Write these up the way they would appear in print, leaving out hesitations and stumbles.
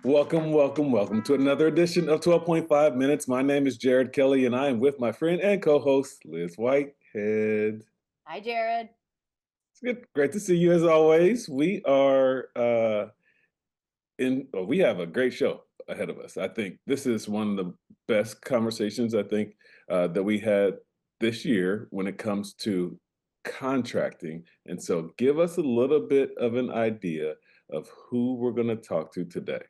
Welcome to another edition of 12.5 Minutes. My name is Jared Kelly, and I am with my friend and co-host, Liz Whitehead. Hi, Jared. It's good. Great to see you as always. We have a great show ahead of us. I think this is one of the best conversations that we had this year when it comes to contracting. And so give us a little bit of an idea of who we're going to talk to today.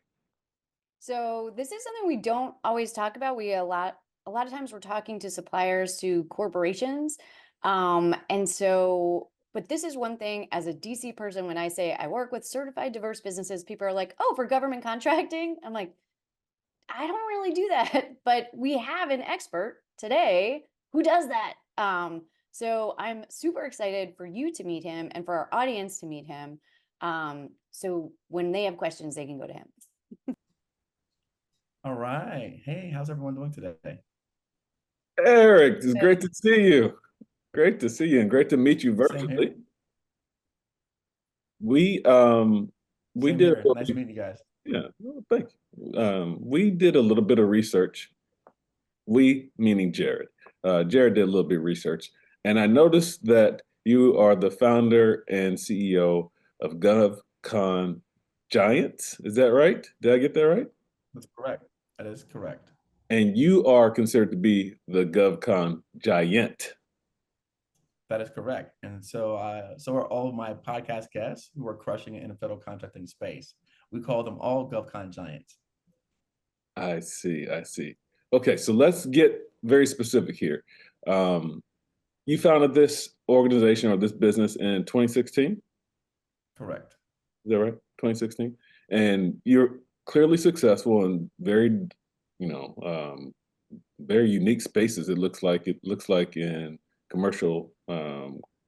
So this is something we don't always talk about. A lot of times we're talking to suppliers to corporations. But this is one thing as a DC person, when I say I work with certified diverse businesses, people are like, oh, for government contracting? I'm like, I don't really do that. But we have an expert today who does that. So I'm super excited for you to meet him and for our audience to meet him. So when they have questions, they can go to him. All right. Hey, how's everyone doing today? Eric, it's great to see you. Great to see you and great to meet you Same here. virtually. We Same did here. Nice meeting you guys. yeah, well, thank you. We did a little bit of research. We meaning Jared. Jared did a little bit of research, and I noticed that you are the founder and CEO of Govcon Giants. Is that right? Did I get that right? That's correct. That is correct. And you are considered to be the Govcon Giant. That is correct. And so are all of my podcast guests who are crushing it in the federal contracting space. We call them all Govcon Giants. I see. Okay, so let's get very specific here. You founded this organization or this business in 2016? Correct. Is that right? 2016? And you're clearly successful in very unique spaces. It looks like in commercial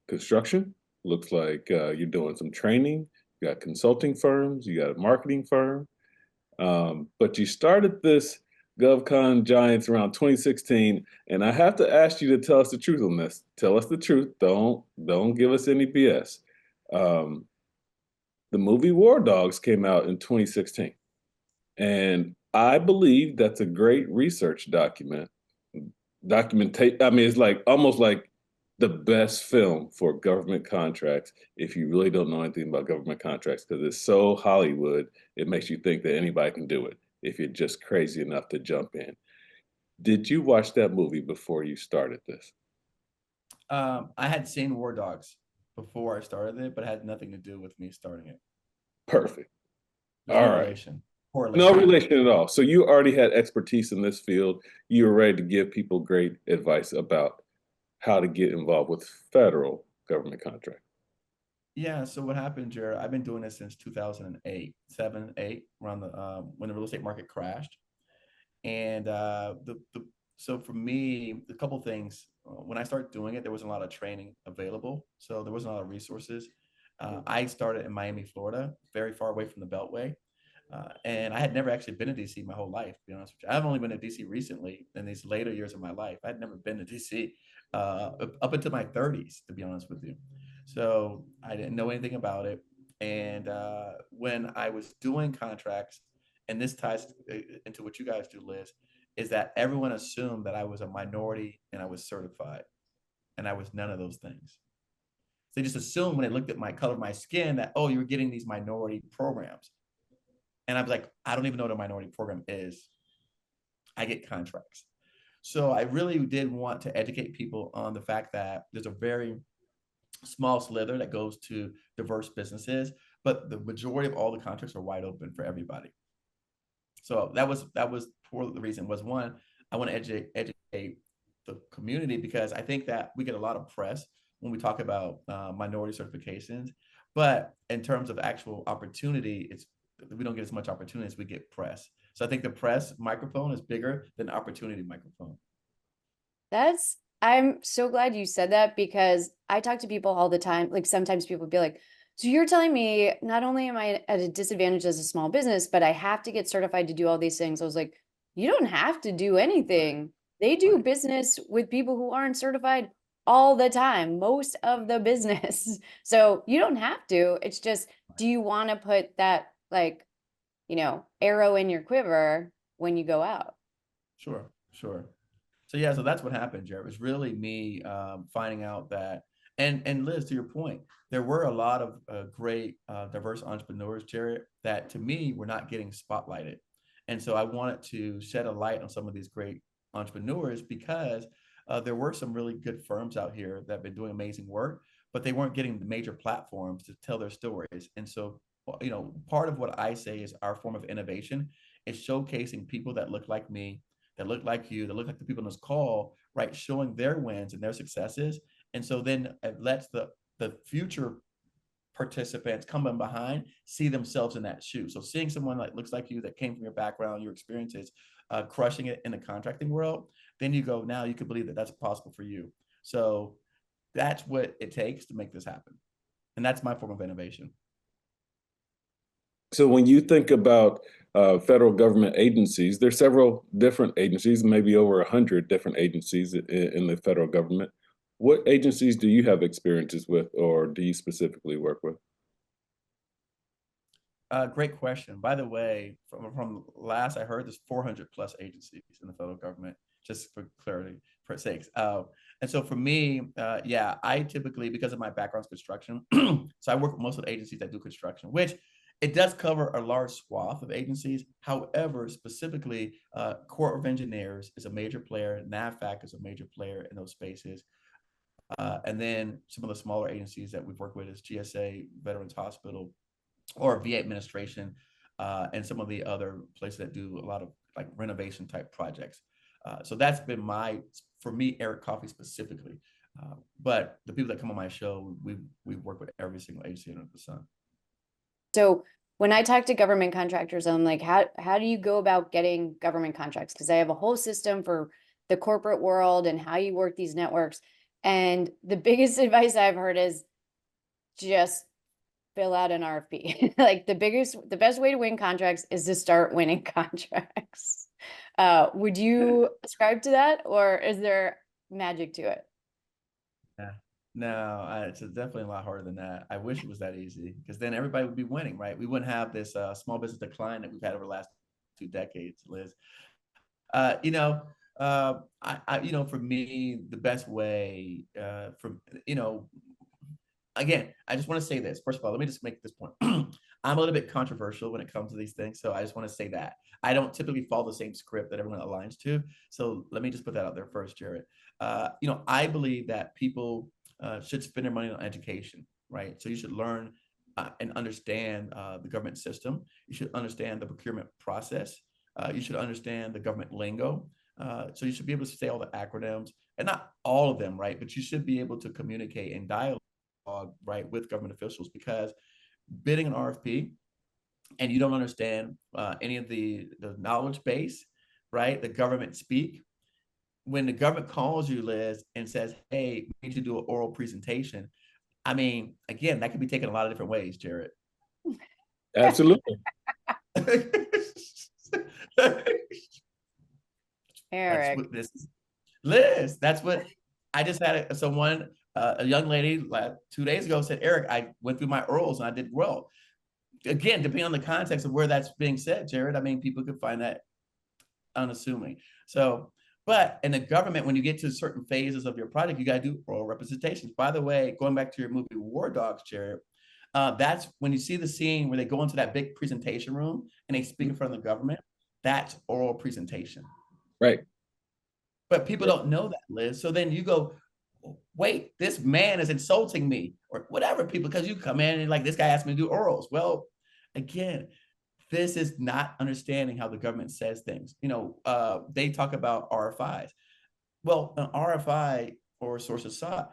construction. Looks like you're doing some training. You got consulting firms. You got a marketing firm. But you started this GovCon Giants around 2016, and I have to ask you to tell us the truth on this. Tell us the truth. Don't give us any BS. The movie War Dogs came out in 2016, and I believe that's a great research document. I mean, it's like almost like the best film for government contracts if you really don't know anything about government contracts, because it's so Hollywood, it makes you think that anybody can do it if you're just crazy enough to jump in. Did you watch that movie before you started this? I had seen War Dogs before I started it, but it had nothing to do with me starting it. Perfect. There's All no right. relation. No relation at all. So you already had expertise in this field. You were ready to give people great advice about how to get involved with federal government contracts. Yeah. So what happened, Jared? I've been doing this since 2008, 7, 8, around the when the real estate market crashed. And so for me, a couple things. When I started doing it, there wasn't a lot of training available, so there wasn't a lot of resources. I started in Miami, Florida, very far away from the Beltway, and I had never actually been to DC my whole life. To be honest with you, I've only been to DC recently in these later years of my life. I'd never been to DC up until my 30s, to be honest with you. So I didn't know anything about it. And when I was doing contracts, and this ties into what you guys do, Liz, is that everyone assumed that I was a minority and I was certified, and I was none of those things. They just assumed when they looked at my color of my skin that, oh, you're getting these minority programs. And I was like, I don't even know what a minority program is. I get contracts. So I really did want to educate people on the fact that there's a very small slither that goes to diverse businesses, but the majority of all the contracts are wide open for everybody. So that was for the reason was, one, I want to educate the community, because I think that we get a lot of press when we talk about minority certifications, but in terms of actual opportunity, we don't get as much opportunity as we get press. So I think the press microphone is bigger than the opportunity microphone. I'm so glad you said that, because I talk to people all the time. Like sometimes people would be like, so you're telling me not only am I at a disadvantage as a small business, but I have to get certified to do all these things. I was like, you don't have to do anything. They do business with people who aren't certified all the time, most of the business. So you don't have to. It's just, do you want to put that like arrow in your quiver when you go out. Sure. So yeah, so that's what happened, Jared. It was really me finding out that, and Liz, to your point, there were a lot of great diverse entrepreneurs, Jared, that to me were not getting spotlighted. And so I wanted to shed a light on some of these great entrepreneurs because there were some really good firms out here that have been doing amazing work, but they weren't getting the major platforms to tell their stories. And so, part of what I say is our form of innovation is showcasing people that look like me, that look like you, that look like the people on this call, right? Showing their wins and their successes. And so then it lets the future participants coming behind see themselves in that shoe. So seeing someone that looks like you, that came from your background, your experiences, crushing it in the contracting world, then you go, now you can believe that that's possible for you. So that's what it takes to make this happen. And that's my form of innovation. So when you think about federal government agencies, there's several different agencies, maybe over 100 different agencies in the federal government. What agencies do you have experiences with, or do you specifically work with? Great question. By the way, from last I heard, there's 400 plus agencies in the federal government, just for clarity, for sakes. And so for me, yeah, I typically, because of my background in construction, so I work with most of the agencies that do construction, which it does cover a large swath of agencies. However, specifically, Corps of Engineers is a major player. NAVFAC is a major player in those spaces. And then some of the smaller agencies that we've worked with is GSA, Veterans Hospital, or VA administration, and some of the other places that do a lot of like renovation type projects. So that's been for me, Eric Coffie specifically. But the people that come on my show, we work with every single agency under the sun. So when I talk to government contractors, I'm like, how do you go about getting government contracts? Because I have a whole system for the corporate world and how you work these networks. And the biggest advice I've heard is just fill out an RFP. Like the best way to win contracts is to start winning contracts. Would you ascribe to that, or is there magic to it? Yeah. No, it's definitely a lot harder than that. I wish it was that easy, because then everybody would be winning, right? We wouldn't have this small business decline that we've had over the last 2 decades, Liz. For me, the best way again, I just want to say this. First of all, let me just make this point. I'm a little bit controversial when it comes to these things, so I just want to say that. I don't typically follow the same script that everyone aligns to. So let me just put that out there first, Jared. I believe that people should spend their money on education, right? So you should learn and understand the government system. You should understand the procurement process. You should understand the government lingo. So you should be able to say all the acronyms, and not all of them, right? But you should be able to communicate and dialogue, right, with government officials, because bidding an RFP and you don't understand any of the knowledge base, right? The government speak. When the government calls you, Liz, and says, hey, we need you to do an oral presentation. I mean, again, that can be taken a lot of different ways, Jared. Absolutely. Eric. Liz, that's what I just had someone, a young lady 2 days ago said, Eric, I went through my orals and I did well. Again, depending on the context of where that's being said, Jared, I mean, people could find that unassuming. So, but in the government, when you get to certain phases of your project, you got to do oral representations. By the way, going back to your movie War Dogs, Jared, that's when you see the scene where they go into that big presentation room and they speak in front of the government. That's oral presentation. Right. But people don't know that, Liz. So then you go, wait, this man is insulting me, or whatever, people, because you come in and like, this guy asked me to do orals. Well, again, this is not understanding how the government says things. They talk about RFIs. Well, an RFI, or sources sought,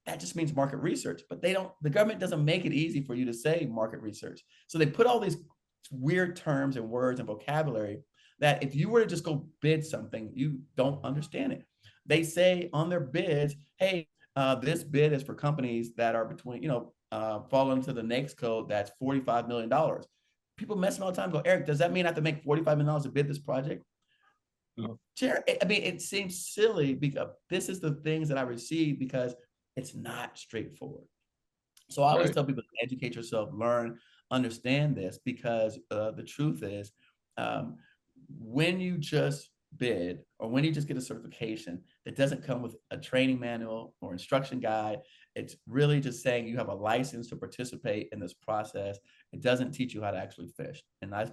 that just means market research, but the government doesn't make it easy for you to say market research. So they put all these weird terms and words and vocabulary that if you were to just go bid something, you don't understand it. They say on their bids, hey, this bid is for companies that are between, fall into the NAICS code that's $45 million. People mess all the time, go, Eric, does that mean I have to make $45 million to bid this project? No. Jared, I mean, it seems silly, because this is the things that I receive, because it's not straightforward. So I always tell people to educate yourself, learn, understand this, because the truth is, when you just bid or when you just get a certification that doesn't come with a training manual or instruction guide, it's really just saying you have a license to participate in this process. It doesn't teach you how to actually fish. And that's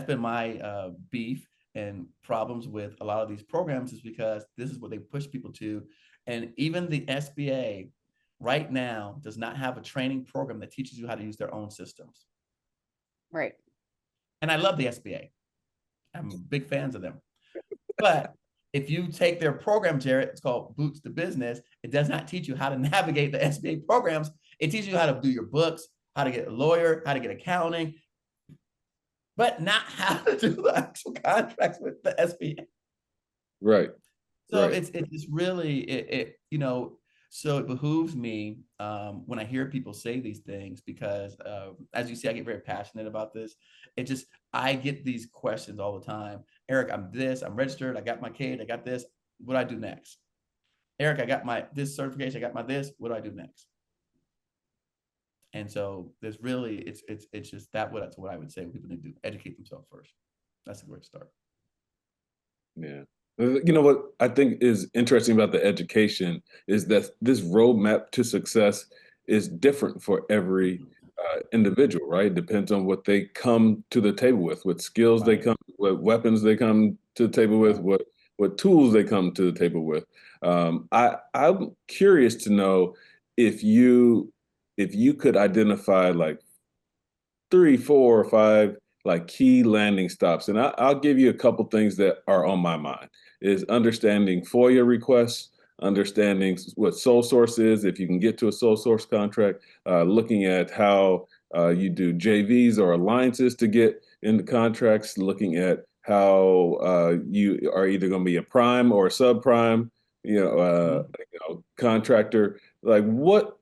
been my beef and problems with a lot of these programs, is because this is what they push people to. And even the SBA right now does not have a training program that teaches you how to use their own systems. Right. And I love the SBA. I'm big fans of them. But if you take their program, Jared, it's called Boots to Business. It does not teach you how to navigate the SBA programs. It teaches you how to do your books, how to get a lawyer, how to get accounting, but not how to do the actual contracts with the SBA. Right. So right. it's really so it behooves me when I hear people say these things, because as you see, I get very passionate about this. I get these questions all the time. Eric, I'm registered, I got my CADE, I got this. What do I do next? Eric, I got this certification, I got my this. What do I do next? And so there's really, it's just that's what I would say people need to do: educate themselves first. That's a great start. Yeah. You know what I think is interesting about the education is that this roadmap to success is different for every individual, right? It depends on what they come to the table with, what skills they Right. come, what weapons they come to the table with, what tools they come to the table with. I'm curious to know if you could identify like 3, 4, or 5 like key landing stops. And I'll give you a couple things that are on my mind is understanding FOIA requests, understanding what sole source is, if you can get to a sole source contract, looking at how you do JVs or alliances to get into contracts, looking at how you are either going to be a prime or a subprime, contractor. Like what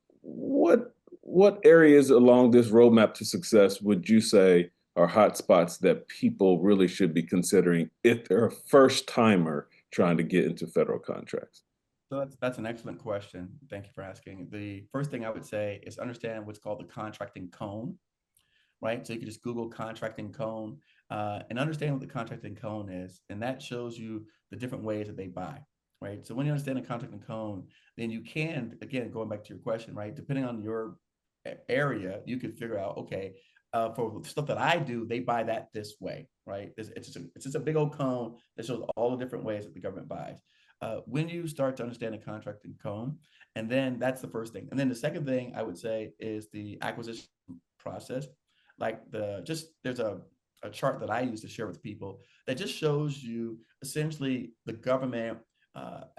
areas along this roadmap to success would you say are hot spots that people really should be considering if they're a first timer trying to get into federal contracts? So that's an excellent question. Thank you for asking. The first thing I would say is understand what's called the contracting cone, right? So you can just Google contracting cone and understand what the contracting cone is. And that shows you the different ways that they buy, right? So when you understand the contracting cone, then you can, again, going back to your question, right? Depending on your area, you could figure out, okay, for stuff that I do, they buy that this way, right? It's just a big old cone that shows all the different ways that the government buys. When you start to understand the contracting cone, and then that's the first thing. And then the second thing I would say is the acquisition process. Like there's a chart that I use to share with people that just shows you essentially the government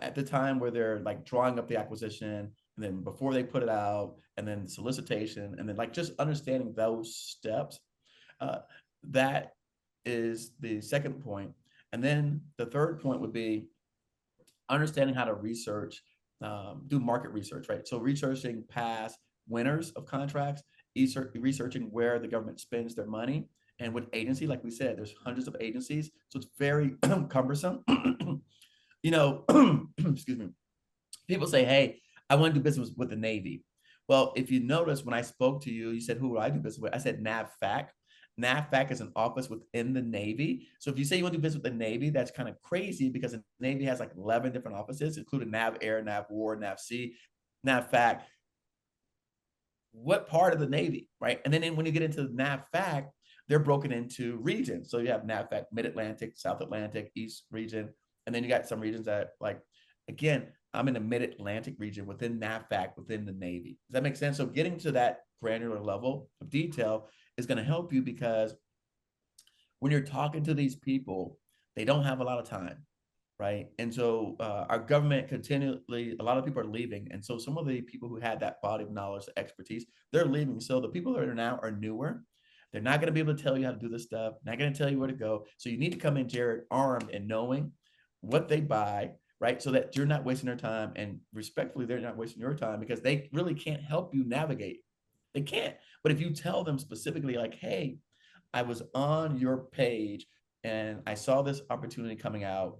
at the time where they're like drawing up the acquisition, and then before they put it out, and then solicitation, and then like just understanding those steps. That is the second point. And then the third point would be understanding how to research, do market research, right? So researching past winners of contracts, researching where the government spends their money and what agency. Like we said, there's hundreds of agencies, so it's very cumbersome. Excuse me. People say, hey, I want to do business with the Navy. Well, if you notice, when I spoke to you, you said, who would I do business with? I said NAVFAC. NAVFAC is an office within the Navy. So if you say you want to do business with the Navy, that's kind of crazy, because the Navy has like 11 different offices, including NAV Air, NAV War, NAV Sea, NAVFAC. What part of the Navy, right? And then when you get into NAVFAC, they're broken into regions. So you have NAVFAC, Mid-Atlantic, South Atlantic, East region. And then you got some regions that, like, again, I'm in the Mid-Atlantic region within NAVFAC, within the Navy. Does that make sense? So getting to that granular level of detail is going to help you, because when you're talking to these people, they don't have a lot of time, right? And so our government continually, a lot of people are leaving. And so some of the people who had that body of knowledge, expertise, they're leaving. So the people that are now are newer. They're not going to be able to tell you how to do this stuff, not going to tell you where to go. So you need to come in, Jared, armed and knowing what they buy, right? So that you're not wasting their time, and respectfully, they're not wasting your time, because they really can't help you navigate. They can't. But if you tell them specifically, like, hey, I was on your page and I saw this opportunity coming out,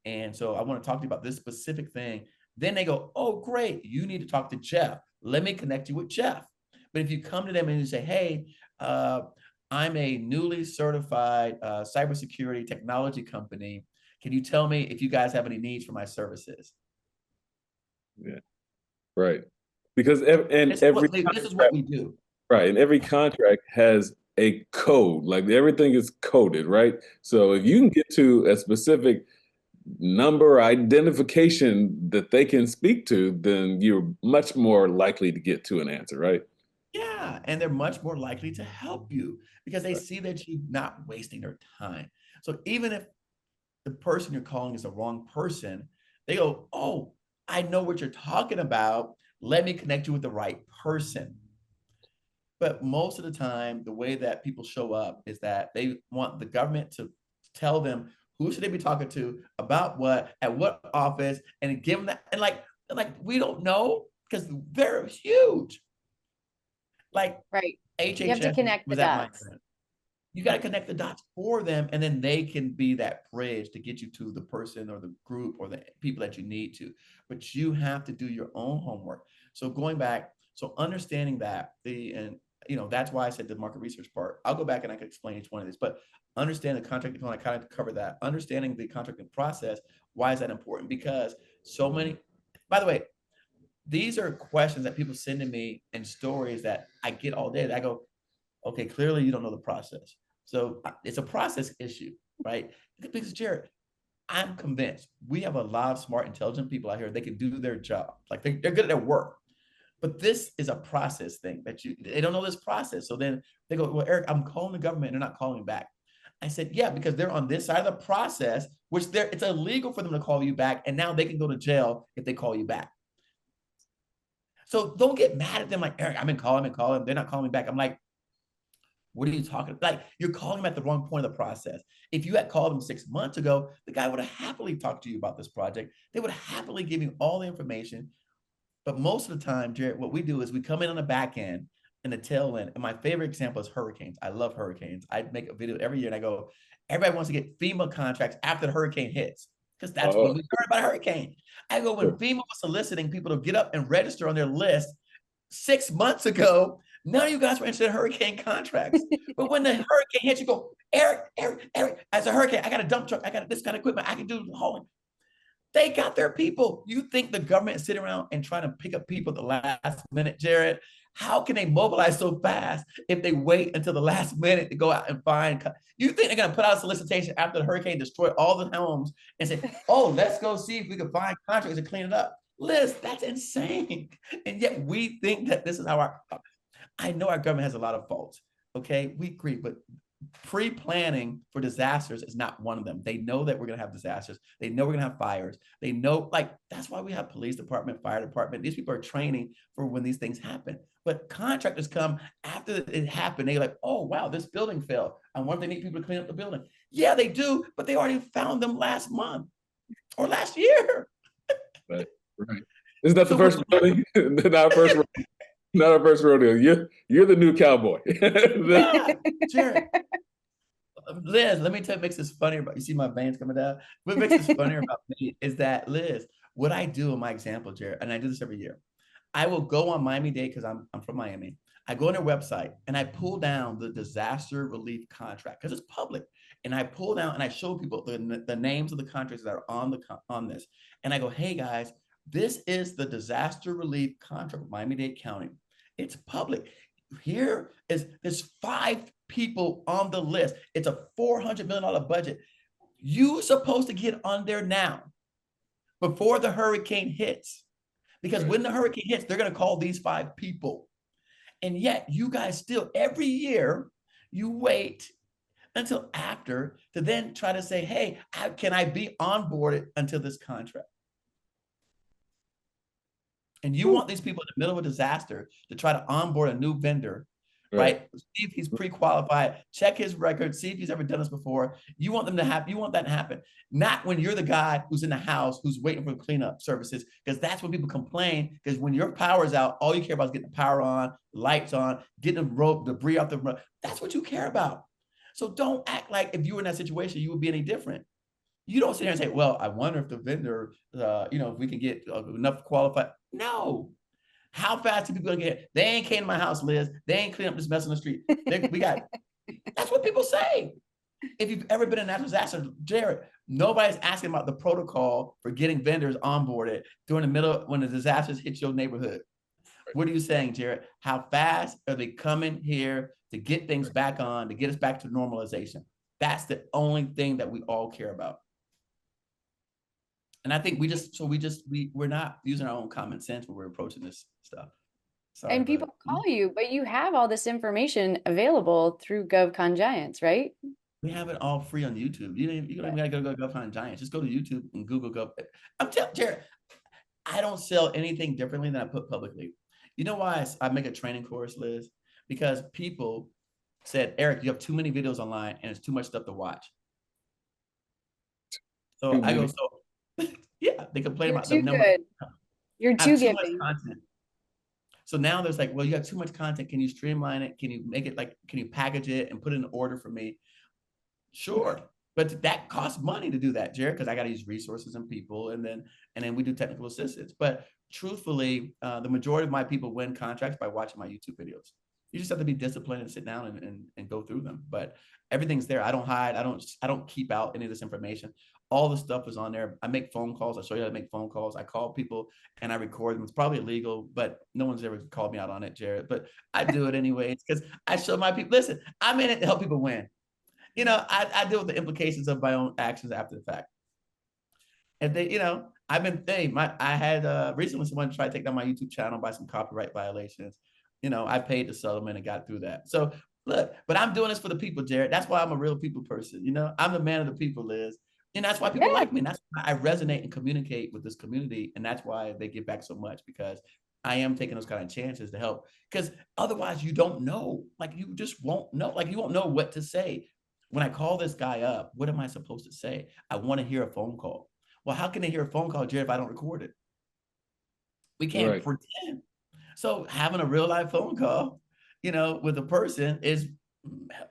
and so I want to talk to you about this specific thing. Then they go, oh, great. You need to talk to Jeff. Let me connect you with Jeff. But if you come to them and you say, hey, I'm a newly certified cybersecurity technology company. Can you tell me if you guys have any needs for my services? Yeah. Right. Because this is what we do. Right. And every contract has a code, like everything is coded, right? So if you can get to a specific number identification that they can speak to, then you're much more likely to get to an answer, right? Yeah. And they're much more likely to help you because they see that you're not wasting their time. So even if the person you're calling is the wrong person, they go, oh, I know what you're talking about. Let me connect you with the right person. But most of the time, the way that people show up is that they want the government to tell them who should they be talking to, about what, at what office, and give them that. And like we don't know because they're huge. Like right. HHS You have to connect the dots. You got to connect the dots for them, and then they can be that bridge to get you to the person or the group or the people that you need to. But you have to do your own homework. So going back, so understanding that that's why I said the market research part. I'll go back and I can explain each one of these, but understand the contracting component. I kind of covered that. Understanding the contracting process. Why is that important? Because so many, by the way, these are questions that people send to me and stories that I get all day. That I go, okay, clearly you don't know the process. So it's a process issue, right? Because Jared, I'm convinced we have a lot of smart, intelligent people out here. They can do their job. Like they're good at their work. But this is a process thing that they don't know this process. So then they go, well, Eric, I'm calling the government. They're not calling back. I said, yeah, because they're on this side of the process, which it's illegal for them to call you back. And now they can go to jail if they call you back. So don't get mad at them like, Eric, I've been calling. They're not calling me back. I'm like, what are you talking about? Like, you're calling them at the wrong point of the process. If you had called them 6 months ago, the guy would have happily talked to you about this project. They would happily give you all the information. But most of the time, Jared, what we do is we come in on the back end and the tail end. And my favorite example is hurricanes. I love hurricanes. I make a video every year and I go, everybody wants to get FEMA contracts after the hurricane hits because that's when we learn about a hurricane. I go, when FEMA was soliciting people to get up and register on their list 6 months ago, none of you guys were interested in hurricane contracts. But when the hurricane hits, you go, Eric, as a hurricane, I got a dump truck. I got this kind of equipment. I can do the hauling. They got their people. You think the government is sitting around and trying to pick up people at the last minute, Jared? How can they mobilize so fast if they wait until the last minute to go out and find? You think they're going to put out a solicitation after the hurricane destroyed all the homes and say, oh, let's go see if we can find contractors to clean it up? Liz, that's insane. And yet we think that this is how I know our government has a lot of faults. Okay, we agree, but pre-planning for disasters is not one of them. They know that we're going to have disasters. They know we're going to have fires. They know, like, that's why we have police department, fire department. These people are training for when these things happen. But contractors come after it happened. They're like, oh, wow, this building fell. I wonder if they need people to clean up the building. Yeah, they do, but they already found them last month or last year. Right. Isn't that the first building? Not our first rodeo. Not our first rodeo. You're the new cowboy. Yeah, Jared. Liz, let me tell you what makes this funnier about, you see my veins coming down? What makes this funnier about me is that, Liz, what I do in my example, Jared, and I do this every year, I will go on Miami-Dade because I'm from Miami. I go on their website and I pull down the disaster relief contract because it's public. And I pull down and I show people the names of the contracts that are on this. And I go, hey guys, this is the disaster relief contract with Miami-Dade County. It's public. There's 5 people on the list. It's a $400 million budget. You're supposed to get on there now before the hurricane hits. Because when the hurricane hits, they're going to call these 5 people. And yet you guys still, every year, you wait until after to then try to say, hey, can I be onboarded until this contract? And you want these people in the middle of a disaster to try to onboard a new vendor, right? See if he's pre-qualified, check his record, see if he's ever done this before. You want that to happen. Not when you're the guy who's in the house, who's waiting for cleanup services, because that's when people complain, because when your power's out, all you care about is getting the power on, lights on, getting the rope, debris off the road. That's what you care about. So don't act like if you were in that situation, you would be any different. You don't sit here and say, well, I wonder if the vendor, if we can get enough qualified. No, How fast do people gonna get? They ain't came to my house, Liz. They ain't clean up this mess on the street. That's what people say. If you've ever been in a natural disaster, Jared, nobody's asking about the protocol for getting vendors onboarded during the middle when the disasters hit your neighborhood. What are you saying, Jared? How fast are they coming here to get things back on, to get us back to normalization? That's the only thing that we all care about. And I think we're not using our own common sense when we're approaching this stuff. Sorry, And people call you, but you have all this information available through Govcon Giants, right? we have it all free on YouTube. You don't even gotta go to GovCon Giants. Just go to YouTube and Google Gov. I'm telling Jared, I don't sell anything differently than I put publicly. You know why I make a training course, Liz? Because people said, Eric, you have too many videos online and it's too much stuff to watch. So I go, so yeah, they complain about the number. You're too too much giving. content. So now there's like, well, you have too much content. Can you streamline it? Can you make it like, can you package it and put it in order for me? Sure. But that costs money to do that, Jared, because I got to use resources and people, and then we do technical assistance. But truthfully, the majority of my people win contracts by watching my YouTube videos. You just have to be disciplined and sit down and go through them. But everything's there. I don't hide. I don't keep out any of this information. All the stuff is on there. I make phone calls. I show you how to make phone calls. I call people and I record them. It's probably illegal, but no one's ever called me out on it, Jared. But I do it anyways because I show my people. Listen, I'm in it to help people win. You know, I deal with the implications of my own actions after the fact. And they, you know, I've been thinking, I had recently someone tried to take down my YouTube channel by some copyright violations. You know, I paid the settlement and got through that. So look, but I'm doing this for the people, Jared. That's why I'm a real people person. You know, I'm the man of the people, Liz. And that's why people like me. And that's why I resonate and communicate with this community. And that's why they give back so much, because I am taking those kind of chances to help. Because otherwise you don't know, like you just won't know, like you won't know what to say. When I call this guy up, what am I supposed to say? I want to hear a phone call. Well, how can they hear a phone call, Jared, if I don't record it? We can't pretend. So having a real live phone call, you know, with a person is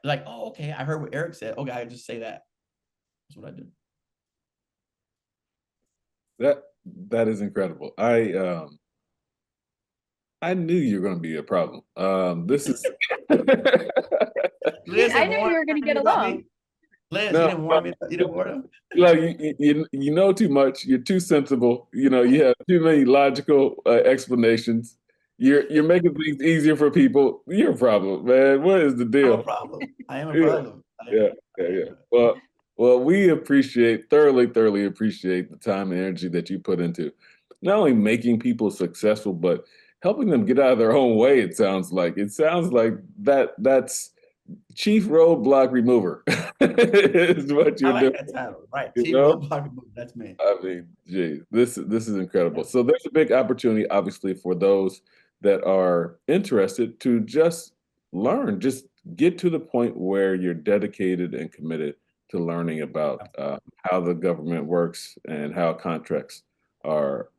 like, oh, okay, I heard what Eric said. Okay, I just say that. That's what I do. That is incredible. I knew you were going to be a problem. This is. Liz, I knew you were going to get along. Liz, no, you didn't warn me. You didn't warn him. Like you know too much. You're too sensible. You know, you have too many logical explanations. You're making things easier for people. You're a problem, man. What is the deal? I'm a problem. I am a problem. Yeah. Well, we thoroughly appreciate the time and energy that you put into not only making people successful, but helping them get out of their own way. It sounds like that's chief roadblock remover is what you're doing. That title, right? Chief roadblock remover. That's me. I mean, geez, this is incredible. So there's a big opportunity, obviously, for those that are interested to just learn, just get to the point where you're dedicated and committed to learning about how the government works and how contracts are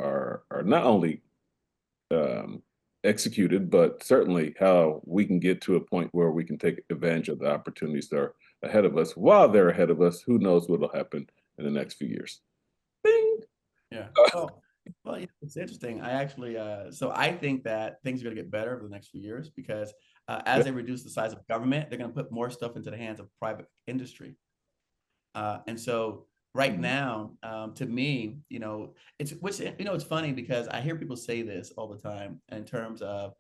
not only executed, but certainly how we can get to a point where we can take advantage of the opportunities that are ahead of us. While they're ahead of us, who knows what'll happen in the next few years. Bing. Yeah. Well, it's interesting. I actually, so I think that things are going to get better over the next few years because as they reduce the size of government, they're going to put more stuff into the hands of private industry. And so right now, to me, you know, it's funny because I hear people say this all the time in terms of,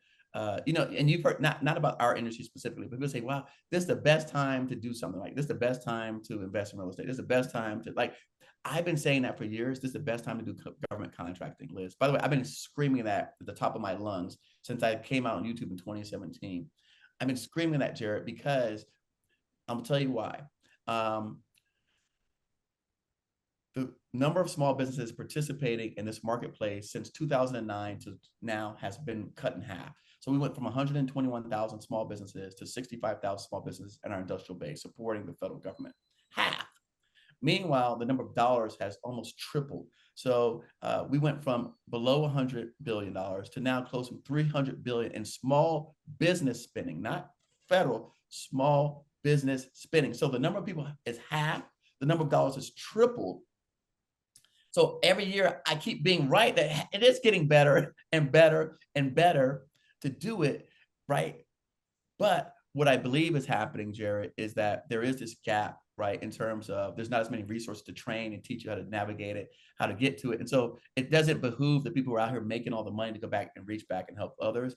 you know, and you've heard not about our industry specifically, but people say, wow, this is the best time to do something like this, is the best time to invest in real estate. This is the best time to like, I've been saying that for years. This is the best time to do government contracting, Liz. By the way, I've been screaming that at the top of my lungs since I came out on YouTube in 2017. I've been screaming that, Jared, because I'm gonna tell you why. The number of small businesses participating in this marketplace since 2009 to now has been cut in half. So we went from 121,000 small businesses to 65,000 small businesses in our industrial base supporting the federal government. Half. Meanwhile, the number of dollars has almost tripled. So we went from below $100 billion to now close to $300 billion in small business spending, not federal, small business spending. So the number of people is half, the number of dollars is tripled. So every year I keep being right that it is getting better and better and better to do it, right? But what I believe is happening, Jared, is that there is this gap, right, in terms of there's not as many resources to train and teach you how to navigate it, how to get to it. And so it doesn't behoove the people who are out here making all the money to go back and reach back and help others,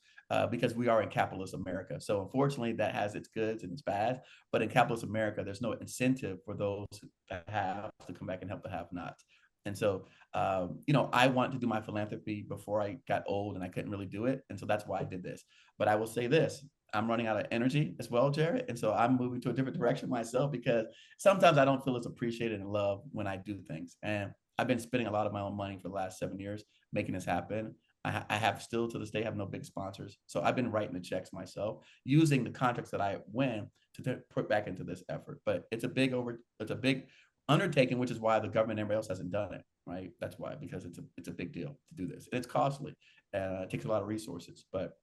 because we are in capitalist America. So unfortunately, that has its goods and its bads. But in capitalist America, there's no incentive for those that have to come back and help the have-nots. And so, I wanted to do my philanthropy before I got old and I couldn't really do it. And so that's why I did this. But I will say this, I'm running out of energy as well, Jared. And so I'm moving to a different direction myself because sometimes I don't feel as appreciated and loved when I do things. And I've been spending a lot of my own money for the last 7 years making this happen. I have still to this day have no big sponsors. So I've been writing the checks myself using the contracts that I win to put back into this effort. But it's a big undertaking, which is why the government and everybody else hasn't done it, right? That's why, because it's a big deal to do this. And it's costly. It takes a lot of resources, but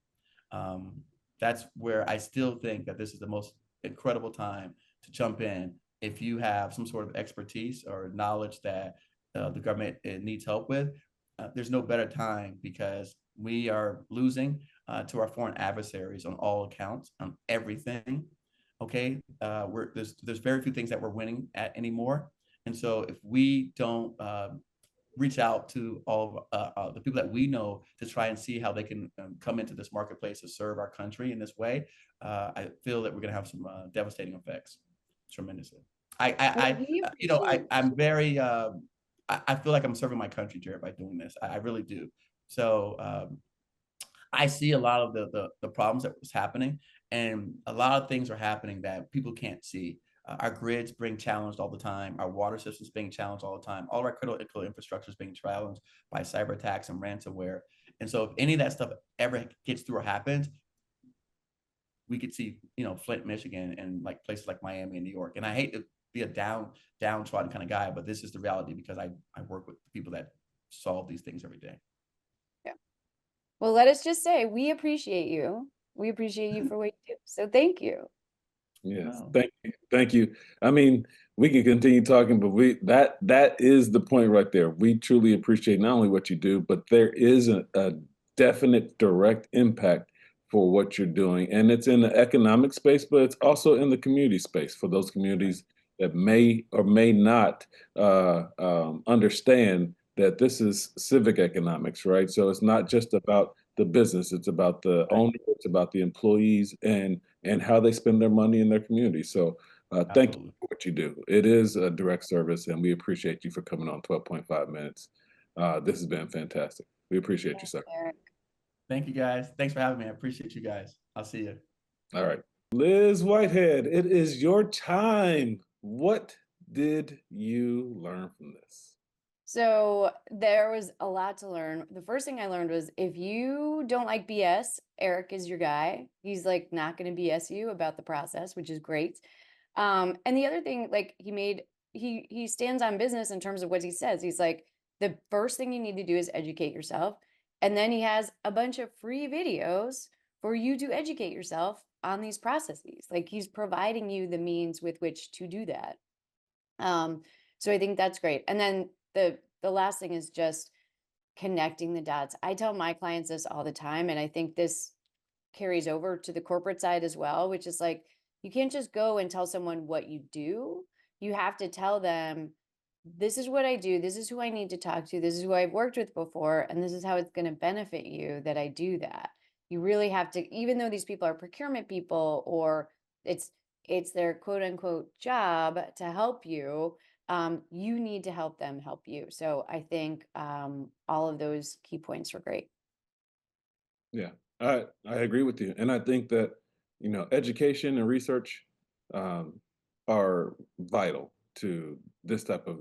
that's where I still think that this is the most incredible time to jump in if you have some sort of expertise or knowledge that the government needs help with. There's no better time because we are losing to our foreign adversaries on all accounts, on everything. Okay, there's very few things that we're winning at anymore, and so if we don't reach out to all of the people that we know to try and see how they can come into this marketplace to serve our country in this way, I feel that we're going to have some devastating effects tremendously. I'm very, I feel like I'm serving my country, Jared, by doing this. I really do. So I see a lot of the problems that was happening, and a lot of things are happening that people can't see. Our grids being challenged all the time. Our water systems being challenged all the time. All of our critical infrastructure is being challenged by cyber attacks and ransomware. And so if any of that stuff ever gets through or happens, we could see, Flint, Michigan, and like places like Miami and New York. And I hate to be a downtrodden kind of guy, but this is the reality because I work with people that solve these things every day. Yeah. Well, let us just say we appreciate you. We appreciate you for what you do. So thank you. Yes, thank you. I mean, we can continue talking, but that is the point right there. We truly appreciate not only what you do, but there is a definite direct impact for what you're doing, and it's in the economic space, but it's also in the community space for those communities that may or may not understand that this is civic economics, right? So it's not just about the business; it's about the owner, it's about the employees, and how they spend their money in their community. So thank you for what you do. It is a direct service, and we appreciate you for coming on 12.5 minutes. This has been fantastic. We appreciate you, sir. Thank you, guys. Thanks for having me. I appreciate you guys. I'll see you. All right. Liz Whitehead, it is your time. What did you learn from this? So there was a lot to learn. The first thing I learned was if you don't like BS, Eric is your guy. He's like not going to BS you about the process, which is great. And the other thing, like he stands on business in terms of what he says. He's like, the first thing you need to do is educate yourself. And then he has a bunch of free videos for you to educate yourself on these processes. Like he's providing you the means with which to do that. So I think that's great. And then the last thing is just connecting the dots. I tell my clients this all the time, and I think this carries over to the corporate side as well, which is like, you can't just go and tell someone what you do. You have to tell them, this is what I do. This is who I need to talk to. This is who I've worked with before. And this is how it's going to benefit you that I do that. You really have to, even though these people are procurement people or it's their quote unquote job to help you, you need to help them help you. So I think all of those key points were great. Yeah, I agree with you, and I think that education and research are vital to this type of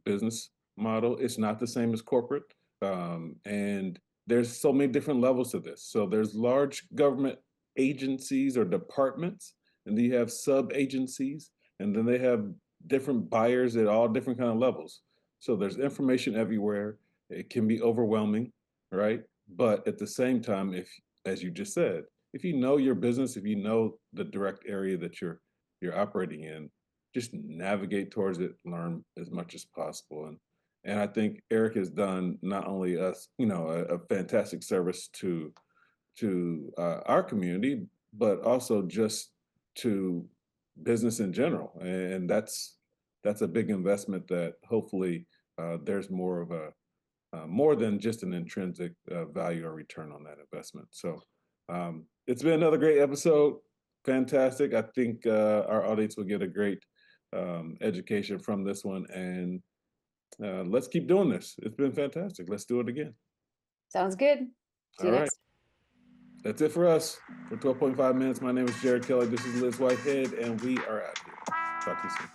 business model. It's not the same as corporate, and there's so many different levels to this. So there's large government agencies or departments, and then you have sub agencies, and then they have different buyers at all different kind of levels. So there's information everywhere. It can be overwhelming, right? But at the same time, if, as you just said, if you know your business, if you know the direct area that you're operating in, just navigate towards it, learn as much as possible, And I think Eric has done not only us, a fantastic service to our community, but also just to business in general. And that's a big investment that hopefully there's more of a more than just an intrinsic value or return on that investment. So it's been another great episode. Fantastic. I think our audience will get a great education from this one. And let's keep doing this. It's been fantastic. Let's do it again. Sounds good. See All you right. next. That's it for us for 12.5 minutes. My name is Jared Kelly. This is Liz Whitehead, and we are out here. Talk to you soon.